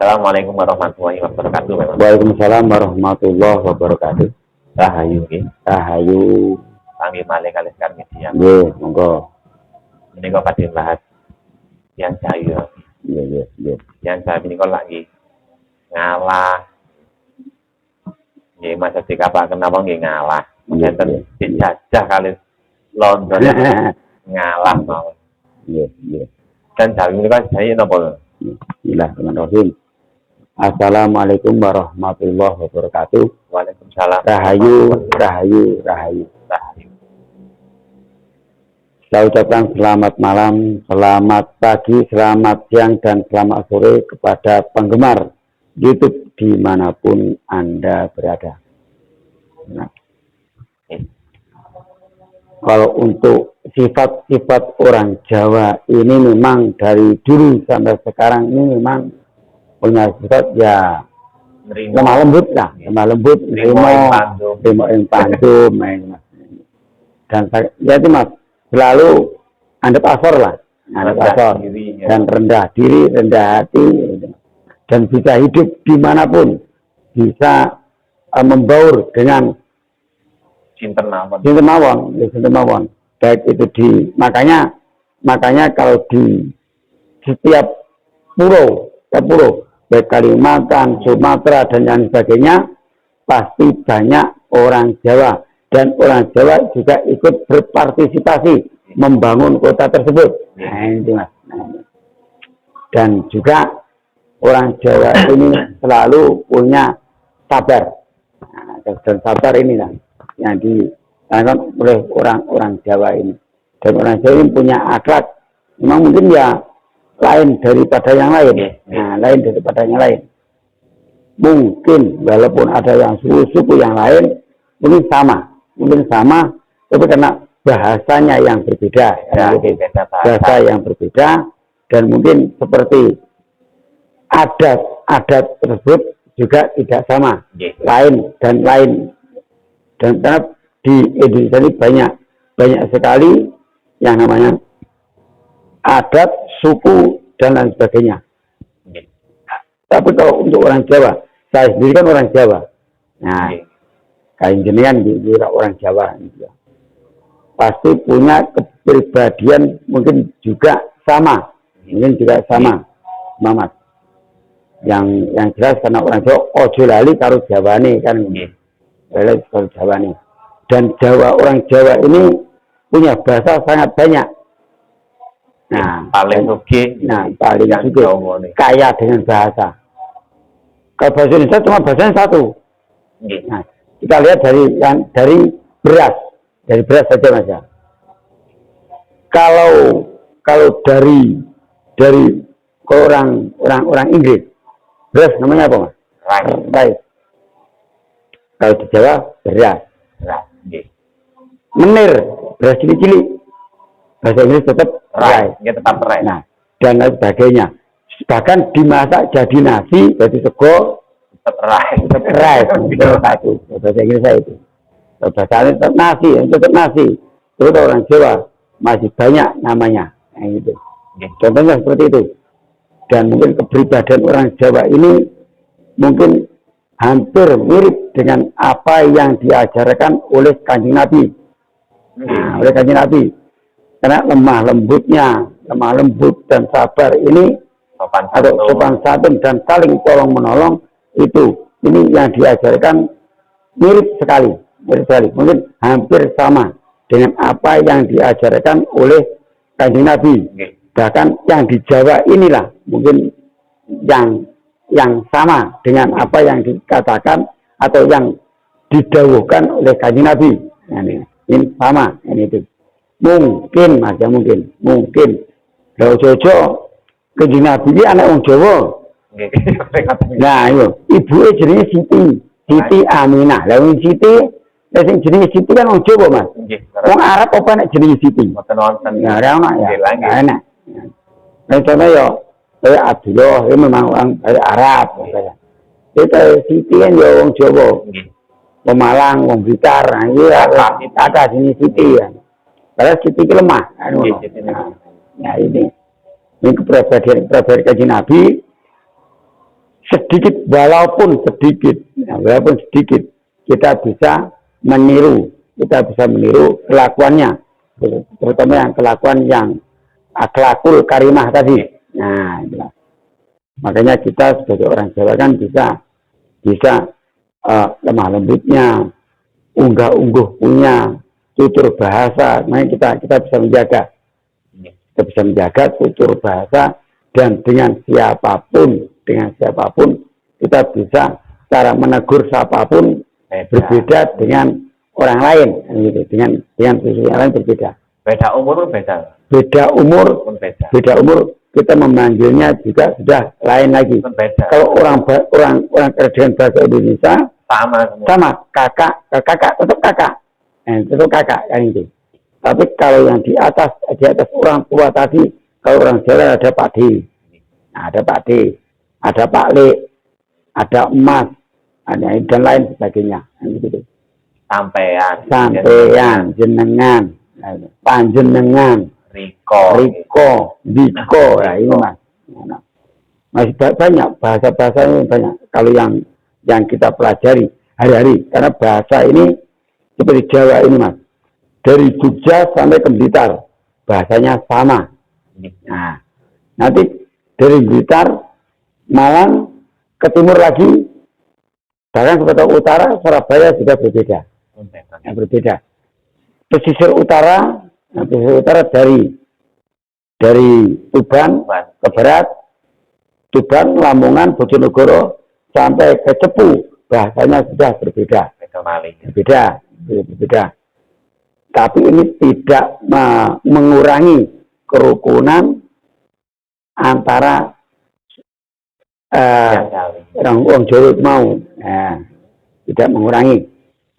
Assalamualaikum warahmatullahi wabarakatuh. Waalaikumsalam warahmatullahi wabarakatuh. Rahayu nggih. Rahayu. Panggih malih kalih kami siang. Nggih, monggo. Menika badhe bahas yang saya. Nggih. Yang saya menika lagi ngalah. Nggih masa dikapaken napa nggih ngalah. Enten dijajah kalih London ngalah mawon. Nggih. Dan saya menika saya napa? Bismillahirrahmanirrahim. Assalamualaikum warahmatullahi wabarakatuh. Waalaikumsalam. Rahayu. Saya ucapkan selamat malam, selamat pagi, selamat siang, dan selamat sore kepada penggemar YouTube dimanapun Anda berada. Nah, kalau untuk sifat-sifat orang Jawa ini memang dari dulu sampai sekarang ini memang punya sifat ya lemah lembut, terima yang pandum, dan ya itu mas selalu anda pasor dan rendah diri, rendah hati, dan bisa hidup dimanapun, bisa membaur dengan sinten mawon. Baik itu makanya kalau di setiap pulau, baik Kalimantan, Sumatera dan yang sebagainya, pasti banyak orang Jawa, dan orang Jawa juga ikut berpartisipasi membangun kota tersebut. Nah, itu mas. Dan juga orang Jawa ini selalu punya sabar. Nah, dan sabar ini lah yang dilakukan oleh orang Jawa ini. Dan orang Jawa ini punya akhlak, memang mungkin ya lain daripada yang lain. Lain daripada yang lain. Mungkin walaupun ada yang suku yang lain, mungkin sama, tapi karena bahasanya yang berbeda, bahasa yang berbeda, dan mungkin seperti adat tersebut juga tidak sama, lain, dan karena di Indonesia ini banyak sekali yang namanya adat, suku, dan lain sebagainya. Tapi kalau untuk orang Jawa, saya sendiri kan orang Jawa. Nah, kalian jenengan juga orang Jawa. Pasti punya kepribadian mungkin juga sama. Mamat. Yang jelas karena orang Jawa, ojo lali karo Jawane kan. Lali karo Jawane. Dan orang Jawa ini punya bahasa sangat banyak. Paling suki kaya dengan bahasa. Kalau bahasa Indonesia cuma bahasanya satu. Nah, kita lihat dari beras saja mas ya. Kalau dari orang Inggris, beras namanya apa mas? Rice. Kalau di Jawa beras. Menir, beras cilik-cilik. Bahasa Inggris tetap rice. Nah, dan lain sebagainya. Bahkan dimasak jadi nasi, jadi sego, tetap rice. Itu bahasa Inggris saya itu. Bahasa tetap nasi. Terus orang Jawa masih banyak namanya. Nah, itu. Contohnya seperti itu. Dan mungkin kepribadian orang Jawa ini mungkin hampir mirip dengan apa yang diajarkan oleh Kanjeng Nabi. Nah, oleh Kanjeng Nabi. Karena lemah lembut dan sabar ini, sopan santun dan saling tolong menolong, ini yang diajarkan mirip sekali, mungkin hampir sama dengan apa yang diajarkan oleh Kanjeng Nabi. Bahkan yang di Jawa inilah mungkin yang sama dengan apa yang dikatakan atau yang didhawuhkan oleh Kanjeng Nabi. Nah, ini sama, ini itu. Mungkin. Kalau Jojo Kanjeng Nabi ini anak wong Jawa. Nah, ibuke jenenge Siti Aminah. Lah wong Siti, sing jenenge Siti kan wong Jawa, Mas. Wong Arab apa nek jenenge Siti? Mboten wonten. Ya ora ono ya. Enak. Nah, contoh ya Abdullah itu memang orang Arab. Itu Siti kan ya wong Jawa. Pemalang, wong Blitar, ada sini Siti ya. Karena Siti itu lemah. Nah, ini kepribadian Kanjeng Nabi sedikit walaupun sedikit kita bisa meniru kelakuannya, terutama yang kelakuan yang akhlakul karimah tadi. Nah, itulah. Makanya kita sebagai orang Jawa kan bisa lemah lembutnya, unggah-ungguh punya tutur bahasa. Makanya kita bisa menjaga tutur bahasa, dan dengan siapapun kita bisa cara menegur siapapun berbeda dengan orang lain, gitu. Dengan sesuatu yang lain berbeda. Beda umur pun beda. Beda umur kita memanggilnya juga sudah lain lagi. Beda. Kalau orang dengan bahasa Indonesia sama kakak tetap kakak, kan itu. Tapi kalau yang di atas orang tua tadi, kalau orang Jawa ada Pak D, ada Pak Le, ada Emas, ada dan lain sebagainya. Gitu. Sampean, jenengan, panjenengan, Riko, ya ini Mas. Masih banyak bahasa-bahasa ini banyak. Kalau yang kita pelajari hari-hari, karena bahasa ini seperti Jawa ini Mas, dari Jogja sampai ke Blitar bahasanya sama. Nah, nanti dari Blitar Malang ke timur lagi, bahkan sebagai utara Surabaya juga berbeda. Pesisir utara dari Tuban ke barat, Tuban, Lamongan, Bojonegoro sampai ke Cepu bahasanya sudah berbeda. Tapi ini tidak mengurangi kerukunan antara orang Jawa mau, tidak mengurangi,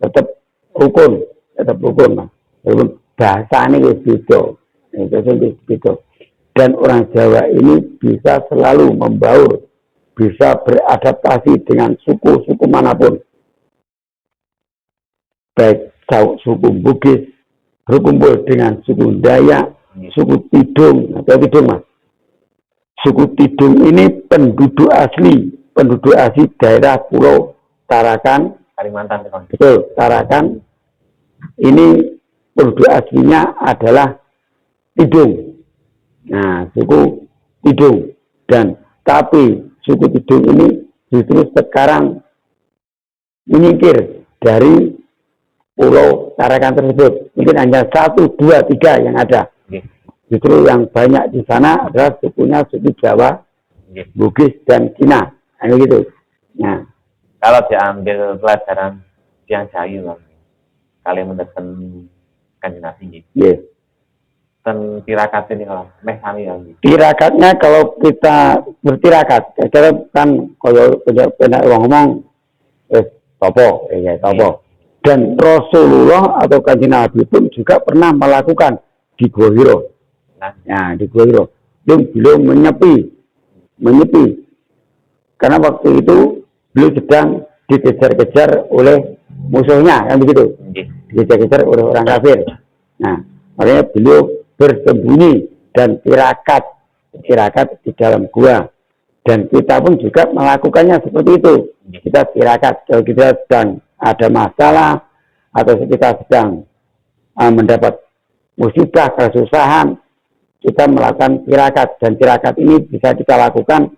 tetap rukun. Bahasa ini beda. Dan orang Jawa ini bisa selalu membaur, bisa beradaptasi dengan suku-suku manapun. Baik suku Bugis berkumpul dengan suku Dayak, suku Tidung, Mas. Suku Tidung ini penduduk asli daerah Pulau Tarakan, Kalimantan. Betul, Tarakan. Ini penduduk aslinya adalah Tidung. Nah, suku Tidung. Tapi suku Tidung ini justru sekarang menyingkir dari Pulau Tarakan tersebut. Mungkin hanya 1, 2, 3 yang ada. Justru yang banyak di sana adalah suku Jawa, Bugis, dan Cina. Nah, gitu. Nah, kalau diambil pelajaran yang Jayu, kalian mendekat Kanjeng Nabi. Dan tirakat ini kalau sami yang tirakatnya kalau kita bertirakat, kita kan kalau benar ngomong topo. Dan Rasulullah atau Kanjeng Nabi pun juga pernah melakukan di Gua Hiro. Nah, di Gua Hiro. Beliau menyepi. Karena waktu itu beliau sedang dikejar-kejar oleh musuhnya, kan begitu. Dikejar-kejar oleh orang kafir. Nah, makanya beliau bersembunyi dan tirakat di dalam gua. Dan kita pun juga melakukannya seperti itu. Kita tirakat kalau kita sedang ada masalah atau kita sedang mendapat musibah, kesusahan, kita melakukan tirakat. Dan tirakat ini bisa kita lakukan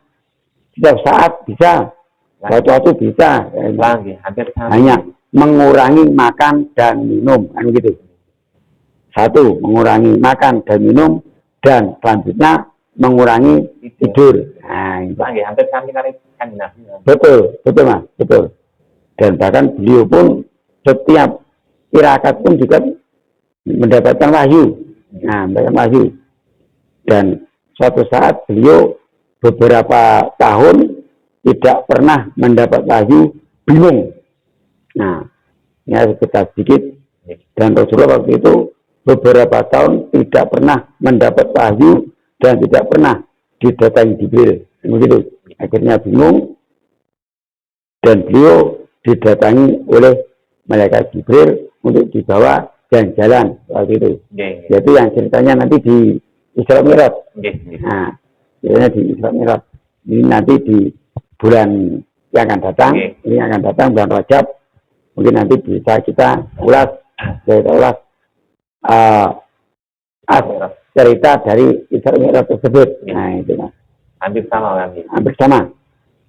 setiap saat, bisa waktu-waktu bisa. Hanya mengurangi makan dan minum, kan gitu. 1, mengurangi makan dan minum, dan selanjutnya mengurangi tidur. Nah, hampir sami kali Kanjeng Nabi. Betul Mas, betul. Dan bahkan beliau pun setiap tirakat pun juga mendapatkan wahyu. Nah, mendapatkan wahyu. Dan suatu saat beliau beberapa tahun tidak pernah mendapat wahyu, bingung. Nah, ini harus kita sedikit. Dan Rasulullah waktu itu beberapa tahun tidak pernah mendapat wahyu dan tidak pernah didatangi Jibril. Begitu. Akhirnya bingung dan beliau didatangi oleh malaikat Jibril untuk dibawa jalan-jalan waktu itu. Yaitu yang ceritanya nanti di Isra Mi'raj. Nah, ceritanya di Isra Mi'raj. Ini nanti bulan yang akan datang, ini akan datang bulan Rajab, mungkin nanti bisa kita ulas cerita dari Isra Mi'raj tersebut. Nah itu mas. Hampir sama kan? Hampir sama.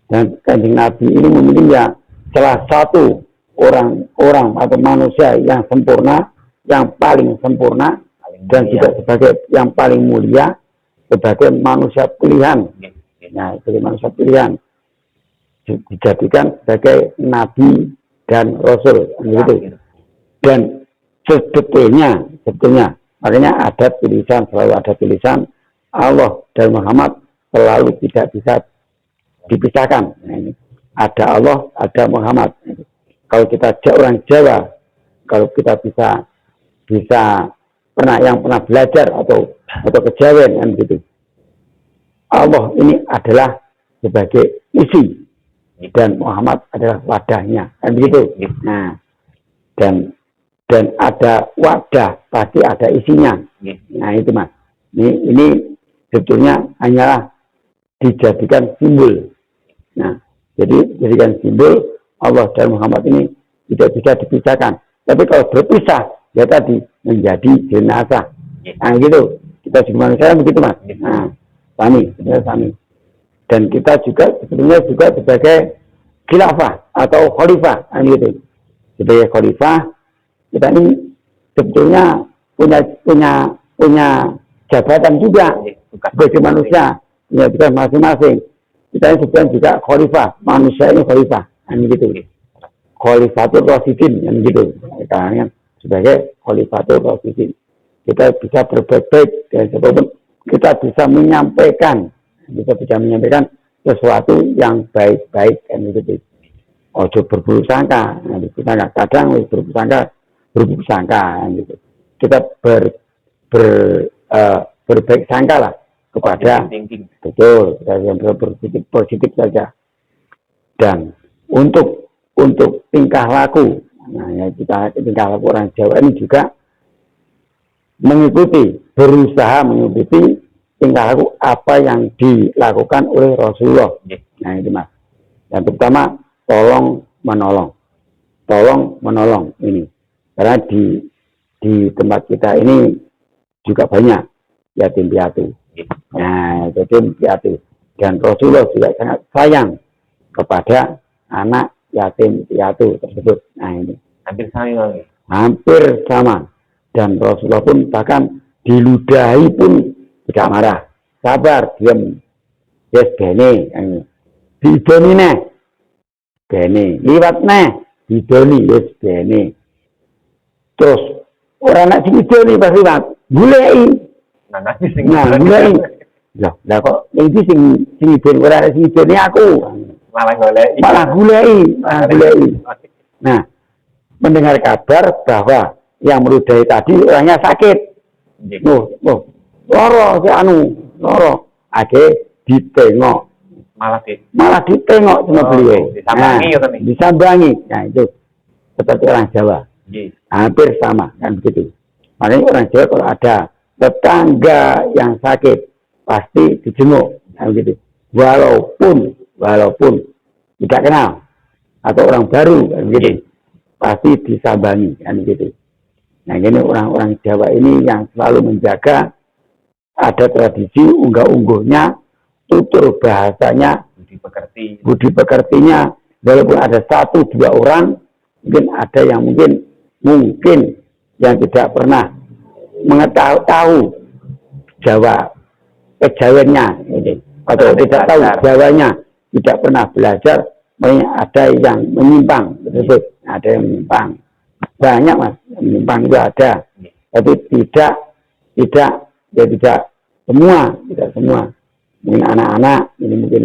Dan Kanjeng Nabi ini memilih ya salah satu orang atau manusia yang sempurna, yang paling sempurna, dan juga sebagai yang paling mulia, sebagai manusia pilihan. Nah, sebagai manusia pilihan dijadikan sebagai nabi dan rasul, gitu. Dan sebetulnya makanya ada tulisan, selalu ada tulisan Allah dan Muhammad selalu tidak bisa dipisahkan. Nah, ini ada Allah, ada Muhammad. Kalau kita orang Jawa, kalau kita bisa pernah belajar atau kejawen kan gitu. Allah ini adalah sebagai isi dan Muhammad adalah wadahnya kan begitu. Nah, dan ada wadah pasti ada isinya. Nah itu mas. Ini sebetulnya hanyalah dijadikan simbol. Nah, jadi jadikan simbol Allah dan Muhammad ini tidak bisa dipisahkan. Tapi kalau berpisah, ya tadi menjadi jenazah. Nah gitu. Kita juga manusia begitu mas. Nah, sami. Dan kita juga sebetulnya juga sebagai khilafah atau khalifah, gitu. Sebagai khalifah kita ini sebetulnya punya jabatan juga sebagai manusia, punya tugas masing-masing. Kita ini sebetulnya juga khalifah, manusia ini khalifah, gitu. Khalifatul Rasyidin, gitu. Karena sebagai Khalifatul Rasyidin, kita bisa berbuat baik dan sebagainya. Kita bisa menyampaikan sesuatu yang baik-baik dan gitu. Ojo berburuk sangka, kadang berburuk sangka gitu. Kita berbaik sangka lah kepada betul, yang positif saja. Dan untuk tingkah laku, tingkah laku orang Jawa ini juga berusaha mengikuti tingkah laku apa yang dilakukan oleh Rasulullah. Nah itu mas. Yang pertama tolong menolong ini. Karena di tempat kita ini juga banyak yatim piatu. Nah yatim piatu. Dan Rasulullah juga sangat sayang kepada anak yatim piatu tersebut. Nah ini. Hampir sama. Dan Rasulullah pun bahkan diludahi pun tidak marah, sabar, diam, yes gini, didoni nih, gini, liwat nih, didoni, yes gini. Terus orang nak didoni pas liwat, gulei, gulei. Lah kok ini sing didoni orang sing didoni aku, malah gulei. Nah, mendengar kabar bahwa yang meludahi tadi orangnya sakit. Loro ade ditengok. Malah ditengok sama beliau. Disambangi. Nah, itu seperti orang Jawa. Hampir sama kan begitu. Makanya orang Jawa kalau ada tetangga yang sakit pasti dijenguk kan begitu. Walaupun tidak kenal atau orang baru kan begitu. Pasti disambangi kan begitu. Nah ini orang-orang Jawa ini yang selalu menjaga ada tradisi unggah-ungguhnya, tutur bahasanya, budi pekertinya, walaupun ada 1-2 orang, mungkin ada yang mungkin yang tidak pernah mengetahui Jawa kejawennya, atau tidak tahu Jawanya, tidak pernah belajar, ada yang menyimpang tersebut, ada yang menyimpang. Banyak mas, menyimpang juga ada, tapi tidak semua. Mungkin anak-anak ini mungkin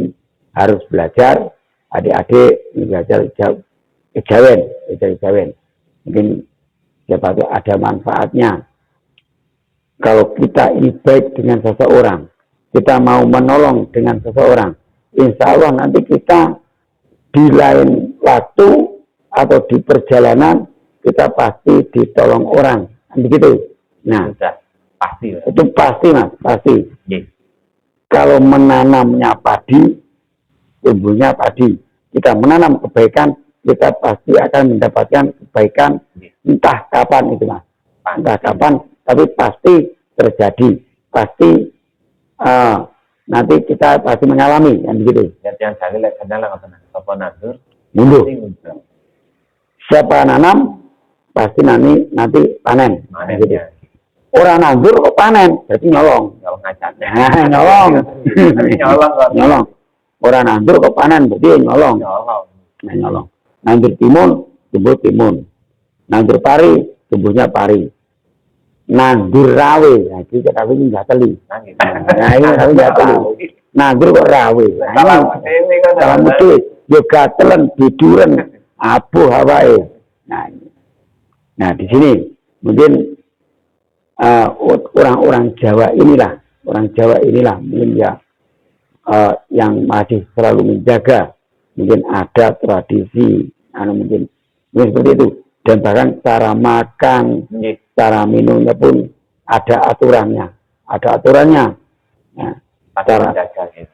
harus belajar, adik-adik ini belajar kejawen. Mungkin siapa tahu ada manfaatnya. Kalau kita ini baik dengan seseorang, kita mau menolong dengan seseorang, insya Allah nanti kita di lain waktu atau di perjalanan kita pasti ditolong orang, begitu. Nah, pasti. Itu pasti mas, pasti. Kalau menanamnya padi, tumbuhnya padi. Kita menanam kebaikan, kita pasti akan mendapatkan kebaikan entah kapan itu mas. Entah kapan, tapi pasti terjadi. Pasti nanti kita pasti mengalami yang begitu. Yang jadi lek kenal apa nandur mundur. Siapa nanam pasti nanti panen. Gitu. Ya. Orang nandur kok panen, berarti nyolong. Nyolong aja. Nyolong. Nyolong. Orang nandur kok panen, berarti nyolong. Nyolong. Nandur timun, tumbuh timun. Nandur pari, tumbuhnya pari. Nandur rawe, nah itu tapi nggak teli. Nah ini tapi nggak teli. Nandur kok rawe. Kalau mesti juga telan, tiduran, abu hawae. Nah di sini mungkin orang Jawa inilah mungkin ya yang masih selalu menjaga mungkin ada tradisi mungkin seperti itu, dan bahkan cara makan, cara minumnya pun ada aturannya nah,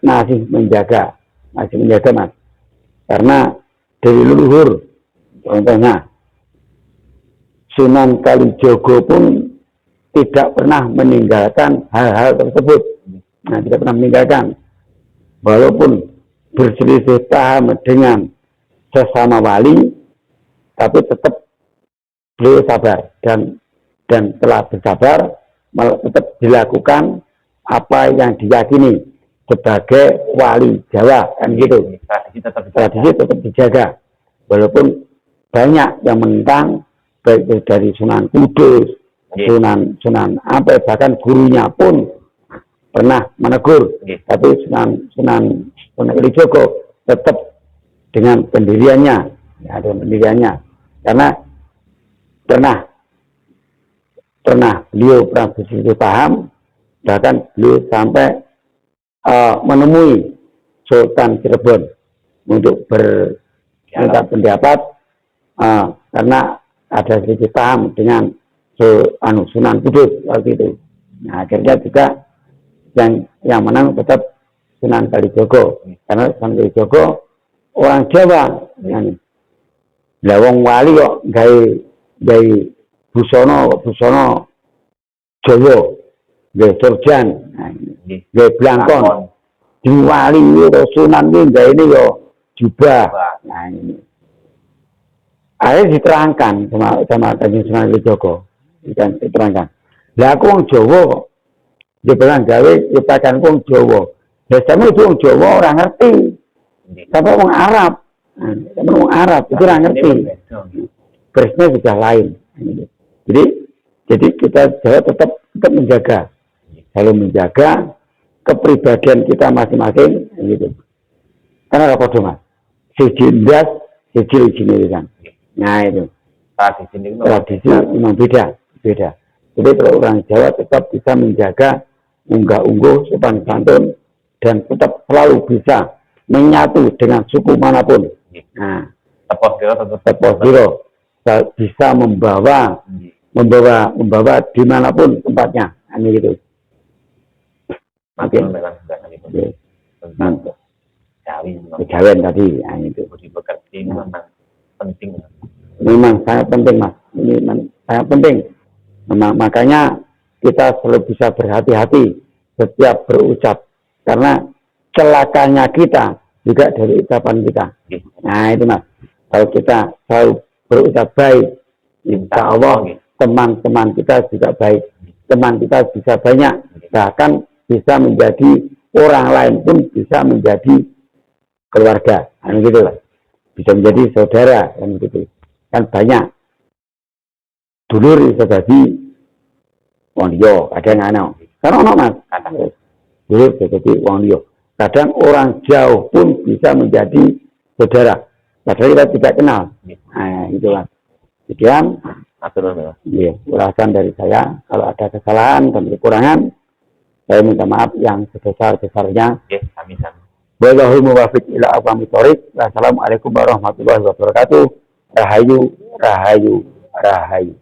masih menjaga mas, karena dari leluhur. Contohnya Sunan Kalijogo pun tidak pernah meninggalkan hal-hal tersebut. Nah, tidak pernah meninggalkan. Walaupun berselisih paham dengan sesama wali, tapi tetap beliau sabar dan telah bersabar, tetap dilakukan apa yang diyakini sebagai wali Jawa, kan gitu. Tradisi tetap dijaga. Walaupun banyak yang menentang, baik dari Sunan Kudus, Sunan apa, bahkan gurunya pun pernah menegur, tapi Sunan Kalijogo tetap dengan pendiriannya, karena pernah beliau pernah berselisih paham, bahkan beliau sampai menemui Sultan Cirebon untuk minta pendapat karena ada sedikit paham dengan Sunan Kudus waktu itu. Nah, akhirnya juga yang menang tetap Sunan Kalijogo, karena Sunan Kalijogo orang Jawa. Lah wong wali kok gawe busono Jawa, gawe surjan, gawe blangkon. Di wali itu Sunan itu gawe ini yo jubah. Nah ini akhirnya diterangkan sama Kanjeng Sunan Kalijogo, diterangkan. Lah aku wong Jawa kok, dia bilang gawe ciptakan wong Jawa. Lah sama itu wong Jawa orang ngerti, sampai wong Arab, sampai wong Arab itu orang ngerti. Bersnya sudah lain. Jadi kita Jawa tetap menjaga, selalu menjaga kepribadian kita masing-masing, gitu. Karena apa tuh mas? Sejindas, sejil kan. Nah itu tradisi memang beda. Jadi kalau orang Jawa tetap bisa menjaga unggah-ungguh, sopan santun, dan tetap selalu bisa menyatu dengan suku manapun. Nah, Tepoh Giro bisa membawa dimanapun tempatnya. Ini gitu. Oke. Mantap. Kejawen tadi, itu. Memang penting. Memang sangat penting mas. Ini sangat penting. Makanya kita selalu bisa berhati-hati setiap berucap, karena celakanya kita juga dari ucapan kita. Nah itu mas, kalau kita selalu berucap baik, insya Allah teman-teman kita juga baik, teman kita bisa banyak, bahkan bisa menjadi orang lain pun bisa menjadi keluarga, kan gitu lah, bisa menjadi saudara, kan gitu. Kan banyak dulur bisa jadi wong liya, kadang ana. Kan ono mas, dulur bisa jadi wong liya. Kadang orang jauh pun bisa menjadi saudara, padahal kita tidak kenal. Nah, itu mas. Sekian, ulasan dari saya. Kalau ada kesalahan dan kekurangan, saya minta maaf yang sebesar-besarnya. Amin. Wallahul muwaffiq ila aqwamit thoriq. Wassalamualaikum warahmatullahi wabarakatuh. Rahayu, rahayu, rahayu.